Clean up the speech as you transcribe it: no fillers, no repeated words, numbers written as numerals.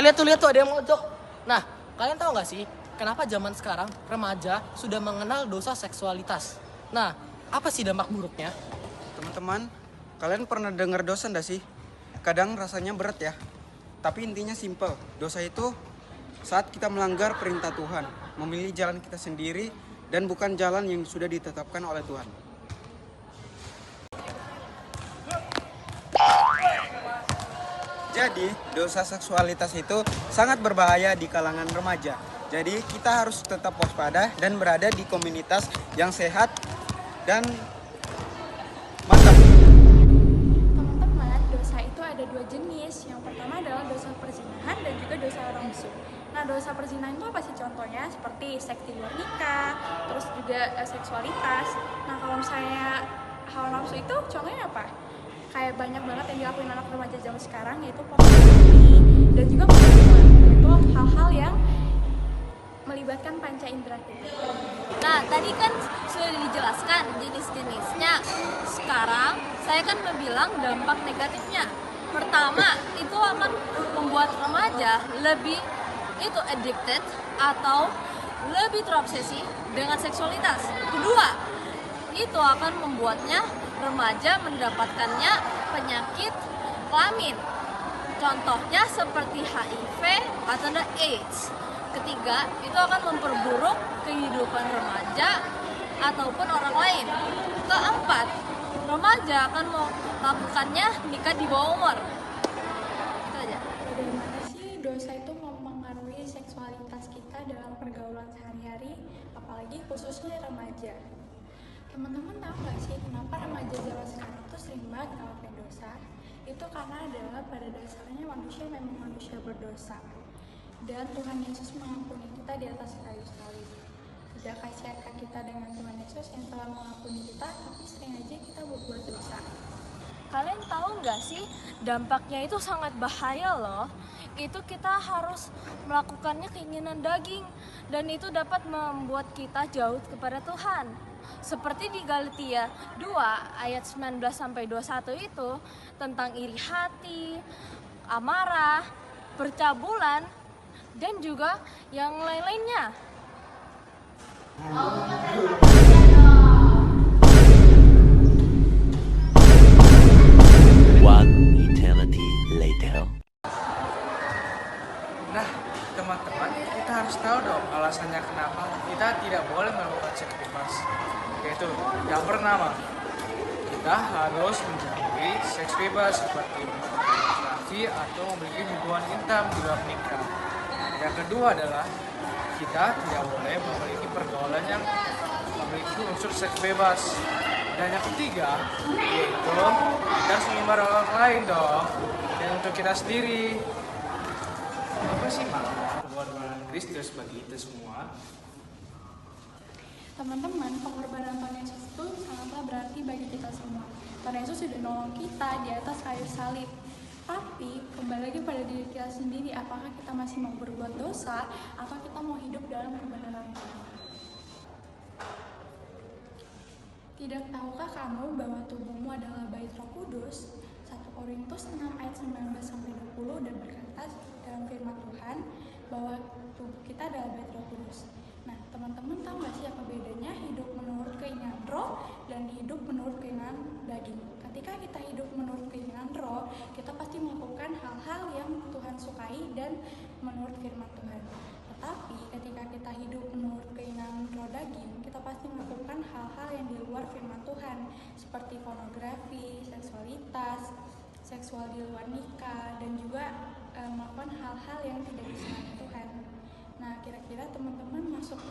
lihat tuh ada yang mojok. Nah, kalian tahu nggak sih kenapa zaman sekarang remaja sudah mengenal dosa seksualitas? Nah, apa sih dampak buruknya? Teman-teman, kalian pernah dengar dosa nggak sih? Kadang rasanya berat ya. Tapi intinya simple. Dosa itu saat kita melanggar perintah Tuhan, memilih jalan kita sendiri dan bukan jalan yang sudah ditetapkan oleh Tuhan. Jadi, dosa seksualitas itu sangat berbahaya di kalangan remaja. Jadi, kita harus tetap waspada dan berada di komunitas yang sehat dan mantap. Teman-teman, dosa itu ada dua jenis. Yang pertama adalah dosa perzinahan dan juga dosa hawa nafsu. Nah, dosa perzinahan itu apa sih contohnya? Seperti seks di luar nikah, terus juga seksualitas. Nah, kalau misalnya hawa nafsu itu contohnya apa? Kayak banyak banget yang dilakuin anak remaja zaman sekarang, yaitu pornografi dan juga pembunuhan, yaitu hal-hal yang melibatkan panca indera kita. Nah, tadi kan sudah dijelaskan jenis-jenisnya. Sekarang saya kan bilang dampak negatifnya. Pertama, itu akan membuat remaja lebih addicted atau lebih terobsesi dengan seksualitas. Kedua, itu akan membuatnya remaja mendapatkannya penyakit kelamin. Contohnya seperti HIV atau AIDS. Ketiga, itu akan memperburuk kehidupan remaja ataupun orang lain. Keempat, remaja akan melakukannya nikah di bawah umur. Itu aja. Bagaimana sih dosa itu mempengaruhi seksualitas kita dalam pergaulan sehari-hari, apalagi khususnya remaja? Teman-teman tahu nggak sih kenapa remaja zaman sekarang tuh sering banget ngelakuin dosa? Itu karena adalah pada dasarnya manusia memang manusia berdosa. Dan Tuhan Yesus mengampuni kita di atas kayu salib. Tidak kasihankah kita dengan Tuhan Yesus yang telah mengampuni kita, tapi sering aja kita berbuat dosa. Kalian tahu nggak sih dampaknya itu sangat bahaya loh. Itu kita harus melakukannya keinginan daging dan itu dapat membuat kita jauh kepada Tuhan. Seperti di Galatia 2 ayat 19 sampai 21 itu tentang iri hati, amarah, percabulan dan juga yang lain-lainnya. One eternity later. Nah, teman-teman, kita harus tahu dong alasannya kenapa kita tidak boleh melakukan seks bebas. Yaitu, yang pertama, kita harus menjauhi seks bebas seperti pornografi atau memiliki hubungan intim di luar nikah. Yang kedua adalah kita tidak boleh memiliki pergaulan yang memiliki unsur seks bebas. Dan yang ketiga, yaitu kita harus mengimbar orang lain dong, dan untuk kita sendiri. Apa sih makna pengorbanan Kristus bagi kita semua? Teman-teman, pengorbanan Tuhan Yesus itu sangatlah berarti bagi kita semua. Tuhan Yesus sudah nolong kita di atas kayu salib. Tapi kembali lagi pada diri kita sendiri, apakah kita masih mau berbuat dosa atau kita mau hidup dalam kebenaran Tuhan? Tidak tahukah kamu bahwa tubuhmu adalah bait Roh Kudus? 1 Korintus 6 ayat 19-20 dan berkata dalam firman Tuhan bahwa tubuh kita adalah bait Roh Kudus. Nah, teman-teman tahu nggak sih apa bedanya hidup menurut keinginan roh dan hidup menurut keinginan daging? Ketika kita hidup menurut keinginan roh, kita pasti melakukan hal-hal yang Tuhan sukai dan menurut firman Tuhan. Tetapi ketika kita hidup menurut keinginan roh daging, kita pasti melakukan hal-hal yang di luar firman Tuhan, seperti pornografi, seksualitas, seksual di luar nikah, dan juga melakukan hal-hal yang tidak disenangi Tuhan. Nah, kira-kira teman-teman masuk